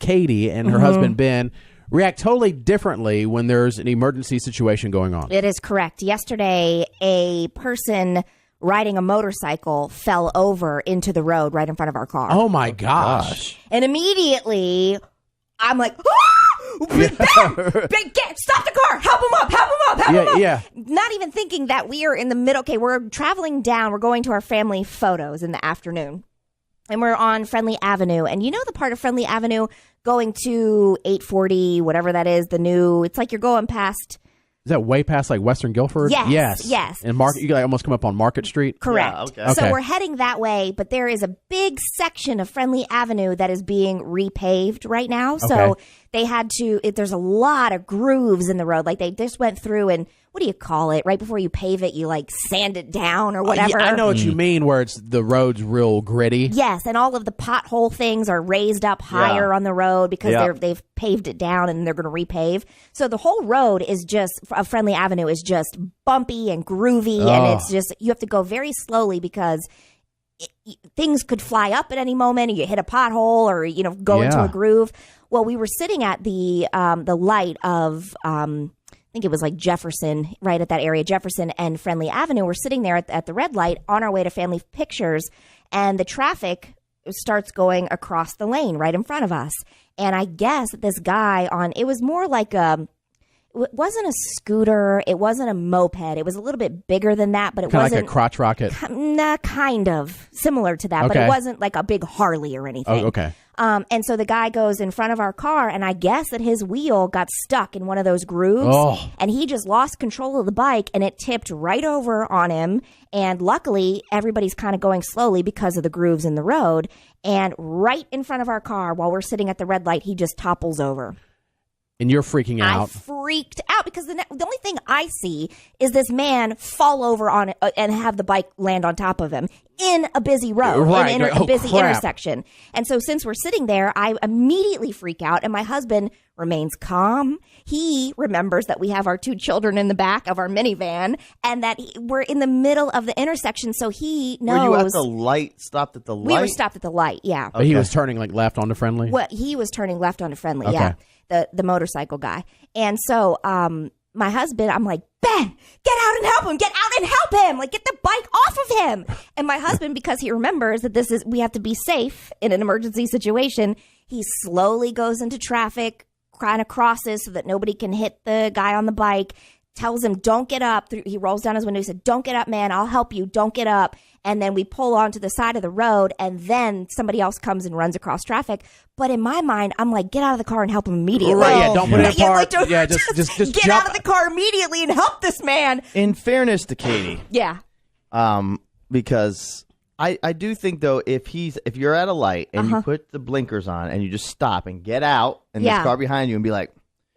Katie and her husband Ben react totally differently when there's an emergency situation going on. It is correct. Yesterday, a person riding a motorcycle fell over into the road right in front of our car. Oh my gosh. And immediately, I'm like, Ben, stop the car. Help him up. Yeah. Not even thinking that we are in the middle. Okay, we're traveling down. We're going to our family photos in the afternoon. And we're on Friendly Avenue. And you know the part of Friendly Avenue going to 840, whatever that is, it's like you're going past. Is that way past like Western Guilford? Yes. And you like almost come up on Market Street? Correct. Yeah, okay. So we're heading that way, but there is a big section of Friendly Avenue that is being repaved right now. So they had to, there's a lot of grooves in the road. Like they just went through and, what do you call it? Right before you pave it, you like sand it down or whatever. I know what you mean, where the road's real gritty. Yes, and all of the pothole things are raised up higher on the road because they've paved it down and they're going to repave. So the whole road is just, a Friendly Avenue is just bumpy and groovy, and it's just, you have to go very slowly because things could fly up at any moment, and you hit a pothole or go into a groove. Well, we were sitting at the light of I think it was like Jefferson, right at that area, Jefferson and Friendly Avenue. We're sitting there at the red light on our way to family pictures, and the traffic starts going across the lane right in front of us. And I guess this guy it was more like it wasn't a scooter, it wasn't a moped, it was a little bit bigger than that, but it Kind of wasn't like a crotch rocket. Kind of similar to that, but it wasn't like a big Harley or anything. Oh, okay. And so the guy goes in front of our car, and I guess that his wheel got stuck in one of those grooves, and he just lost control of the bike, and it tipped right over on him. And luckily, everybody's kind of going slowly because of the grooves in the road. And right in front of our car, while we're sitting at the red light, he just topples over. And you're freaking out. I freaked out because the only thing I see is this man fall over on it and have the bike land on top of him in a busy road, in a busy intersection. And so since we're sitting there, I immediately freak out, and my husband remains calm. He remembers that we have our 2 children in the back of our minivan and that we're in the middle of the intersection, so he knows. Were you at the light? Stopped at the light? We were stopped at the light, yeah. But he was turning like left onto Friendly? Well, he was turning left onto Friendly, yeah. The motorcycle guy. And so my husband, I'm like, Ben, get out and help him. Get out and help him. Like, get the bike off of him. And my husband, because he remembers that we have to be safe in an emergency situation, he slowly goes into traffic, kind of crosses so that nobody can hit the guy on the bike, tells him, don't get up. He rolls down his window. He said, don't get up, man. I'll help you. Don't get up. And then we pull onto the side of the road, and then somebody else comes and runs across traffic. But in my mind, I'm like, get out of the car and help him immediately. Right, yeah, don't put it in park. Just get jump out of the car immediately and help this man. In fairness to Katie. Yeah. Because I do think, though, if you're at a light and you put the blinkers on and you just stop and get out and this car behind you and be like,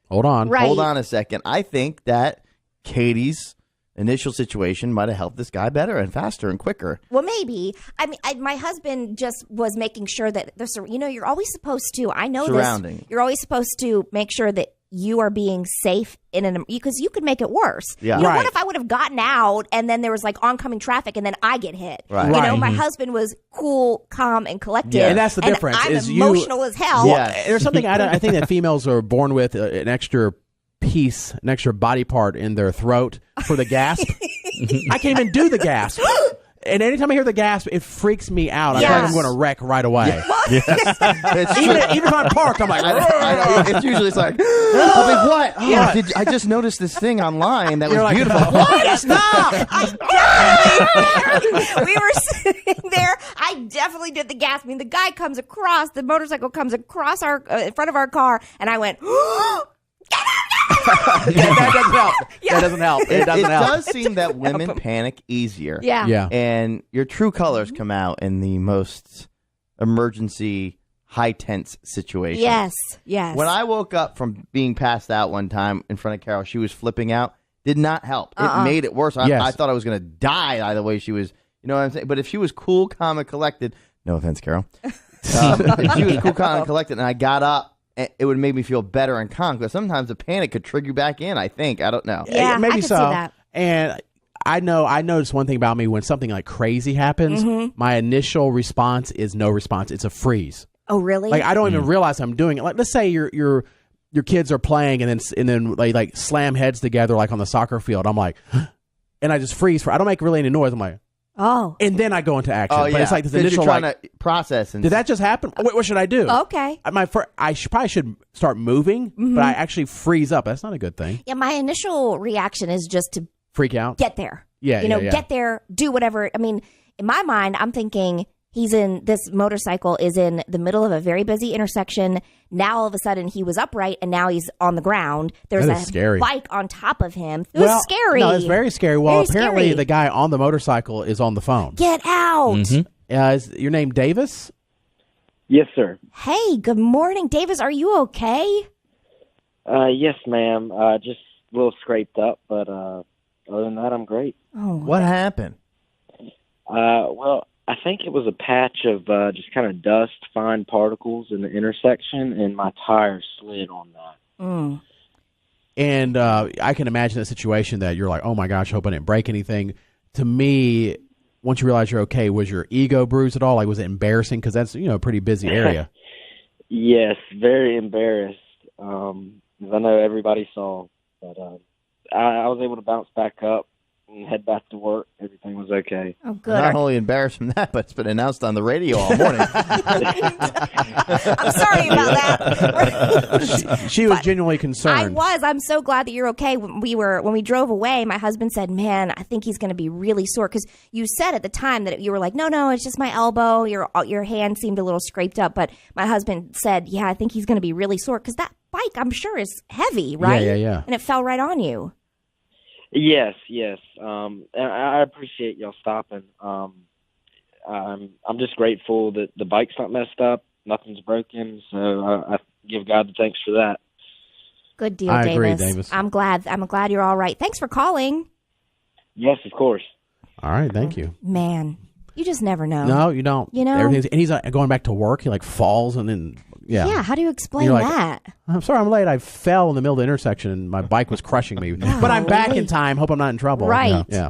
hold on. Right. Hold on a second. I think that Katie's initial situation might have helped this guy better and faster and quicker. Well, maybe. I mean, my husband just was making sure that you're always supposed to. I know Surrounding. this. You're always supposed to make sure that you are being safe because you could make it worse. Yeah. What if I would have gotten out and then there was like oncoming traffic and then I get hit? Right. My husband was cool, calm, and collected. Yeah, and that's the difference. I'm emotional as hell. Yeah. There's something I think that females are born with an extra piece, an extra body part in their throat for the gasp. I can't even do the gasp. And anytime I hear the gasp, it freaks me out. I feel like I'm going to wreck right away. Even if I'm parked, I'm like, it's usually like, I'll be what? Oh, I just noticed this thing online that was beautiful. What? Stop! We were sitting there. I definitely did the gasp. I mean, the guy comes across, the motorcycle comes across in front of our car, and I went, get out! That doesn't help. Yeah. That doesn't help. It does seem that women panic easier. Yeah. And your true colors come out in the most emergency, high tense situation. Yes. When I woke up from being passed out one time in front of Carol, she was flipping out. Did not help. It made it worse. I thought I was going to die either way she was. You know what I'm saying? But if she was cool, calm, and collected, no offense, Carol. If she was cool, calm, and collected, and I got up, it would make me feel better and calm, because sometimes the panic could trigger you back in, I think. I don't know. Yeah, maybe I can so. see that. And I noticed one thing about me: when something like crazy happens, my initial response is no response. It's a freeze. Oh, really? Like, I don't even realize I'm doing it. Like, let's say your kids are playing and then they like slam heads together like on the soccer field. I'm like, and I just freeze. I don't make really any noise. I'm like, oh. And then I go into action. Oh, yeah. But it's like this initial you're trying to process. And did that just happen? What should I do? Okay. I probably should start moving, but I actually freeze up. That's not a good thing. Yeah, my initial reaction is just to Freak out. get there. Yeah, Get there, do whatever. I mean, in my mind, I'm thinking this motorcycle is in the middle of a very busy intersection. Now, all of a sudden, he was upright and now he's on the ground. There's a scary bike on top of him. It was scary. No, it's very scary. Well, Very apparently scary. the guy on the motorcycle is on the phone. Get out. Is your name Davis? Yes, sir. Hey, good morning. Davis, are you okay? Yes, ma'am. Just a little scraped up, but other than that, I'm great. Oh, What happened? Well, I think it was a patch of just kind of dust, fine particles in the intersection, and my tire slid on that. And I can imagine a situation that you're like, oh my gosh, hope I didn't break anything. To me, once you realize you're okay, was your ego bruised at all? Like, was it embarrassing? Because that's, a pretty busy area. Yes, very embarrassed. 'Cause I know everybody saw, but I was able to bounce back up and head back to work. Everything was okay. Oh, good. Not only embarrassed from that, but it's been announced on the radio all morning. I'm sorry about that. She was genuinely concerned. I'm so glad that you're okay. When we drove away, my husband said, "Man, I think he's going to be really sore." Because you said at the time that you were like, "No, it's just my elbow. Your hand seemed a little scraped up." But my husband said, "Yeah, I think he's going to be really sore because that bike, I'm sure, is heavy, right? Yeah. And it fell right on you." Yes. And I appreciate y'all stopping. I'm just grateful that the bike's not messed up, nothing's broken, so I give God the thanks for that. Good deal, I Davis. agree, Davis. I'm glad you're all right. Thanks for calling. Yes, of course. All right, thank you. Man, you just never know. No, you don't. And he's going back to work. He like falls and then Yeah, how do you explain like, that? I'm sorry, I'm late. I fell in the middle of the intersection and my bike was crushing me. But I'm back in time. Hope I'm not in trouble. Right. Yeah.